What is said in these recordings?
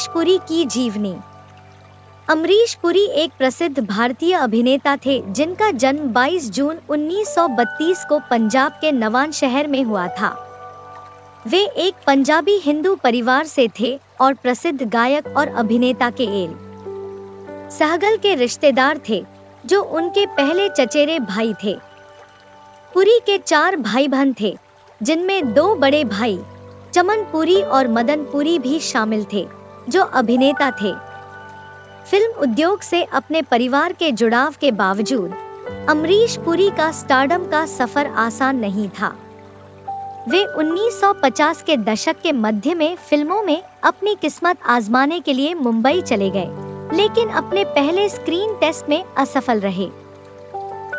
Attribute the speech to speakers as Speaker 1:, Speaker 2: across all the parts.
Speaker 1: अमरीश पुरी की जीवनी। अमरीश पुरी एक प्रसिद्ध भारतीय अभिनेता थे जिनका जन्म 22 जून 1932 को पंजाब के नवानशहर में हुआ था। वे एक पंजाबी हिंदू परिवार से थे और प्रसिद्ध गायक और अभिनेता के एल सहगल के रिश्तेदार थे, जो उनके पहले चचेरे भाई थे। पुरी के 4 भाई बहन थे, जिनमें 2 बड़े भाई चमन पुरी और मदन पुरी भी शामिल थे, जो अभिनेता थे। फिल्म उद्योग से अपने परिवार के जुड़ाव के बावजूद अमरीश पुरी का स्टारडम का सफर आसान नहीं था। वे 1950 के दशक के मध्य में फिल्मों में अपनी किस्मत आजमाने के लिए मुंबई चले गए, लेकिन अपने पहले स्क्रीन टेस्ट में असफल रहे।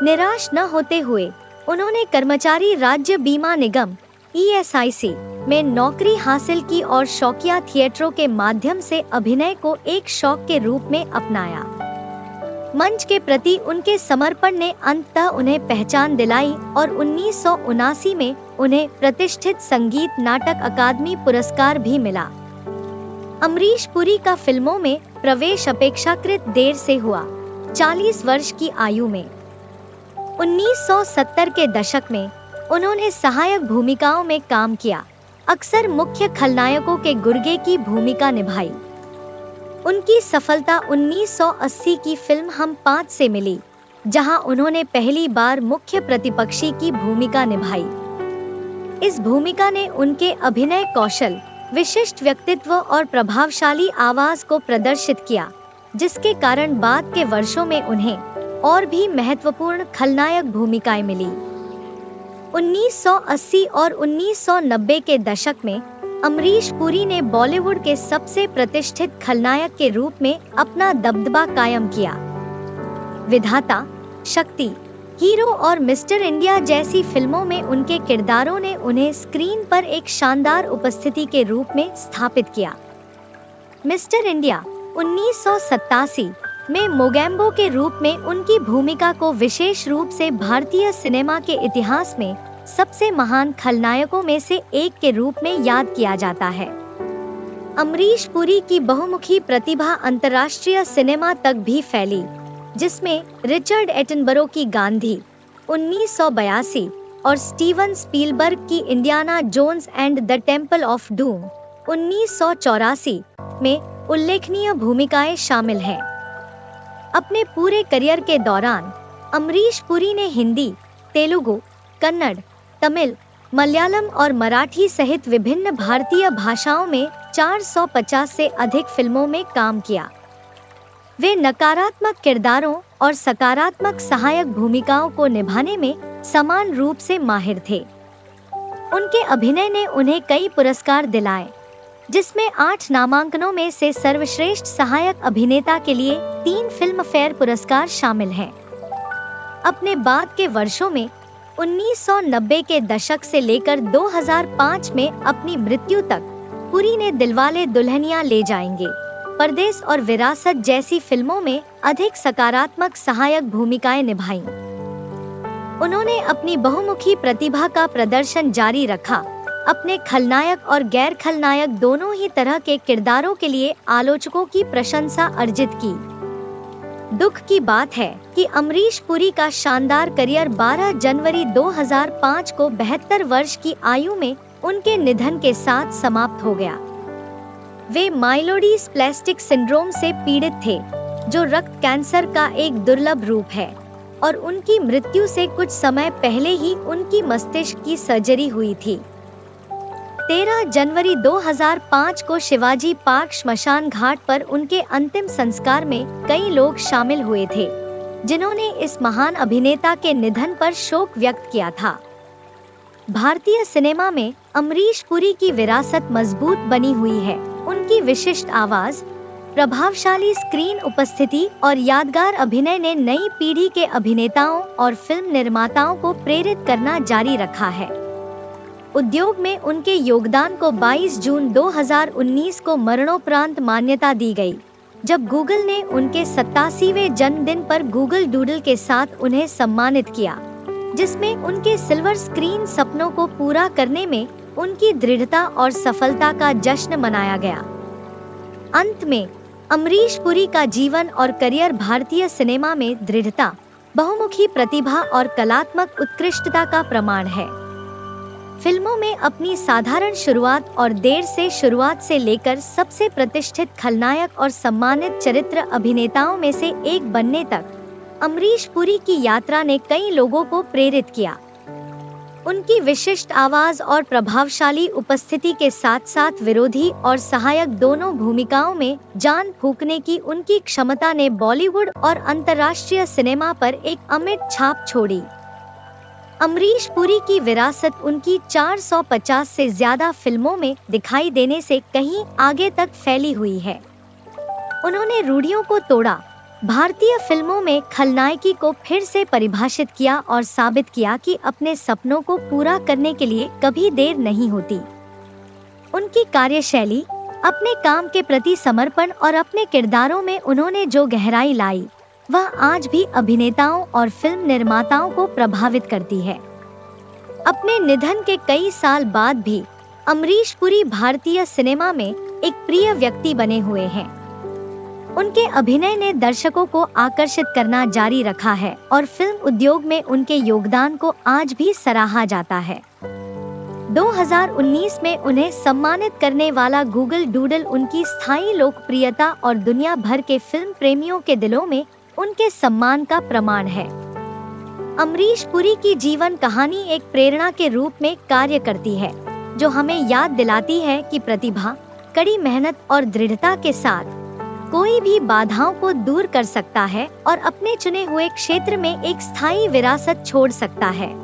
Speaker 1: निराश न होते हुए उन्होंने कर्मचारी राज्य बीमा निगम ESIC में नौकरी हासिल की और शौकिया थिएटरों के माध्यम से अभिनय को एक शौक के रूप में अपनाया। मंच के प्रति उनके समर्पण ने अंततः उन्हें पहचान दिलाई और 1979 में उन्हें प्रतिष्ठित संगीत नाटक अकादमी पुरस्कार भी मिला। अमरीश पुरी का फिल्मों में प्रवेश अपेक्षाकृत देर से हुआ, 40 वर्ष की आयु में। 1970 के दशक में उन्होंने सहायक भूमिकाओं में काम किया, अक्सर मुख्य खलनायकों के गुर्गे की भूमिका निभाई। उनकी सफलता 1980 की फिल्म हम 5 से मिली, जहां उन्होंने पहली बार मुख्य प्रतिपक्षी की भूमिका निभाई। इस भूमिका ने उनके अभिनय कौशल, विशिष्ट व्यक्तित्व और प्रभावशाली आवाज को प्रदर्शित किया, जिसके कारण बाद के वर्षों में उन्हें और भी महत्वपूर्ण खलनायक भूमिकाएं मिली। 1980 और 1990 के दशक में अमरीश पुरी ने बॉलीवुड के सबसे प्रतिष्ठित खलनायक के रूप में अपना दबदबा कायम किया। विधाता, शक्ति, हीरो और मिस्टर इंडिया जैसी फिल्मों में उनके किरदारों ने उन्हें स्क्रीन पर एक शानदार उपस्थिति के रूप में स्थापित किया। मिस्टर इंडिया 1987 में मोगैम्बो के रूप में उनकी भूमिका को विशेष रूप से भारतीय सिनेमा के इतिहास में सबसे महान खलनायकों में से एक के रूप में याद किया जाता है। अमरीश पुरी की बहुमुखी प्रतिभा अंतर्राष्ट्रीय सिनेमा तक भी फैली, जिसमें रिचर्ड एटनबरो की गांधी 1982 और स्टीवन स्पीलबर्ग की Indiana Jones and the Temple of Doom 1984 में उल्लेखनीय भूमिकाएं शामिल हैं। अपने पूरे करियर के दौरान अमरीश पुरी ने हिंदी, तेलुगु, कन्नड़, तमिल, मलयालम और मराठी सहित विभिन्न भारतीय भाषाओं में 450 से अधिक फिल्मों में काम किया। वे नकारात्मक किरदारों और सकारात्मक सहायक भूमिकाओं को निभाने में समान रूप से माहिर थे। उनके अभिनय ने उन्हें कई पुरस्कार दिलाए, जिसमें 8 नामांकनों में से सर्वश्रेष्ठ सहायक अभिनेता के लिए 3 फिल्म फेयर पुरस्कार शामिल हैं। अपने बाद के वर्षों में 1990 के दशक से लेकर 2005 में अपनी मृत्यु तक पुरी ने दिलवाले दुल्हनिया ले जाएंगे, परदेस और विरासत जैसी फिल्मों में अधिक सकारात्मक सहायक भूमिकाएं निभाईं। उन्होंने अपनी बहुमुखी प्रतिभा का प्रदर्शन जारी रखा, अपने खलनायक और गैर खलनायक दोनों ही तरह के किरदारों के लिए आलोचकों की प्रशंसा अर्जित की। दुख की बात है कि अमरीश पुरी का शानदार करियर 12 जनवरी 2005 को 72 वर्ष की आयु में उनके निधन के साथ समाप्त हो गया। वे माइलोडिस्प्लास्टिक सिंड्रोम से पीड़ित थे, जो रक्त कैंसर का एक दुर्लभ रूप है, और उनकी मृत्यु से कुछ समय पहले ही उनकी मस्तिष्क की सर्जरी हुई थी। 13 जनवरी 2005 को शिवाजी पार्क श्मशान घाट पर उनके अंतिम संस्कार में कई लोग शामिल हुए थे, जिन्होंने इस महान अभिनेता के निधन पर शोक व्यक्त किया था। भारतीय सिनेमा में अमरीश पुरी की विरासत मजबूत बनी हुई है। उनकी विशिष्ट आवाज, प्रभावशाली स्क्रीन उपस्थिति और यादगार अभिनय ने नई पीढ़ी के अभिनेताओं और फिल्म निर्माताओं को प्रेरित करना जारी रखा है। उद्योग में उनके योगदान को 22 जून 2019 को मरणोपरांत मान्यता दी गई, जब गूगल ने उनके 87वें जन्मदिन पर गूगल डूडल के साथ उन्हें सम्मानित किया, जिसमें उनके सिल्वर स्क्रीन सपनों को पूरा करने में उनकी दृढ़ता और सफलता का जश्न मनाया गया। अंत में अमरीश पुरी का जीवन और करियर भारतीय सिनेमा में दृढ़ता, बहुमुखी प्रतिभा और कलात्मक उत्कृष्टता का प्रमाण है। फिल्मों में अपनी साधारण शुरुआत और देर से शुरुआत से लेकर सबसे प्रतिष्ठित खलनायक और सम्मानित चरित्र अभिनेताओं में से एक बनने तक अमरीश पुरी की यात्रा ने कई लोगों को प्रेरित किया। उनकी विशिष्ट आवाज और प्रभावशाली उपस्थिति के साथ साथ विरोधी और सहायक दोनों भूमिकाओं में जान फूंकने की उनकी क्षमता ने बॉलीवुड और अंतर्राष्ट्रीय सिनेमा पर एक अमिट छाप छोड़ी। अमरीश पुरी की विरासत उनकी 450 से ज्यादा फिल्मों में दिखाई देने से कहीं आगे तक फैली हुई है। उन्होंने रूढ़ियों को तोड़ा, भारतीय फिल्मों में खलनायकी को फिर से परिभाषित किया और साबित किया कि अपने सपनों को पूरा करने के लिए कभी देर नहीं होती। उनकी कार्यशैली, अपने काम के प्रति समर्पण और अपने किरदारों में उन्होंने जो गहराई लाई, वह आज भी अभिनेताओं और फिल्म निर्माताओं को प्रभावित करती है। अपने निधन के कई साल बाद भी अमरीश पुरी भारतीय सिनेमा में एक प्रिय व्यक्ति बने हुए हैं। उनके अभिनय ने दर्शकों को आकर्षित करना जारी रखा है और फिल्म उद्योग में उनके योगदान को आज भी सराहा जाता है। 2019 में उन्हें सम्मानित करने वाला गूगल डूडल उनकी स्थायी लोकप्रियता और दुनिया भर के फिल्म प्रेमियों के दिलों में उनके सम्मान का प्रमाण है। अमरीश पुरी की जीवन कहानी एक प्रेरणा के रूप में कार्य करती है, जो हमें याद दिलाती है कि प्रतिभा, कड़ी मेहनत और दृढ़ता के साथ कोई भी बाधाओं को दूर कर सकता है और अपने चुने हुए क्षेत्र में एक स्थायी विरासत छोड़ सकता है।